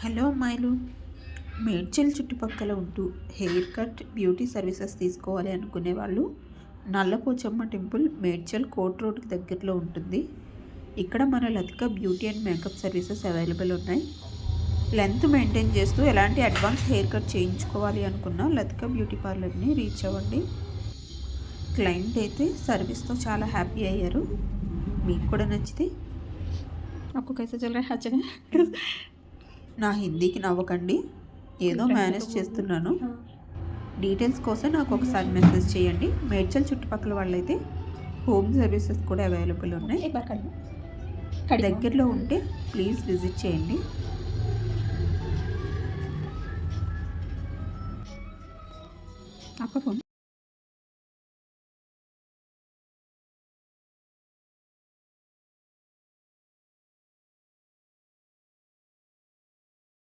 Hello అమ్మాయిలు, మేడ్చల్ చుట్టుపక్కల ఉంటూ హెయిర్ కట్ బ్యూటీ సర్వీసెస్ తీసుకోవాలి అనుకునే వాళ్ళు నల్లపోచమ్మ టెంపుల్ మేడ్చల్ కోట్ రోడ్కి దగ్గరలో ఉంటుంది. ఇక్కడ మన Latika beauty and makeup services available ఉన్నాయి. లెంత్ మెయింటైన్ చేస్తూ ఎలాంటి అడ్వాన్స్ హెయిర్ కట్ చేయించుకోవాలి అనుకున్న లతిక బ్యూటీ పార్లర్ని రీచ్ అవ్వండి. క్లయింట్ అయితే సర్వీస్తో చాలా హ్యాపీ అయ్యారు. మీకు కూడా నచ్చితే నా హిందీకి నవ్వకండి, ఏదో మేనేజ్ చేస్తున్నాను. డీటెయిల్స్ కోసం నాకు ఒకసారి మెసేజ్ చేయండి. మేడ్చల్ చుట్టుపక్కల వాళ్ళైతే హోమ్ సర్వీసెస్ కూడా అవైలబుల్ ఉన్నాయి. దగ్గరలో ఉంటే ప్లీజ్ విజిట్ చేయండి. ఫోన్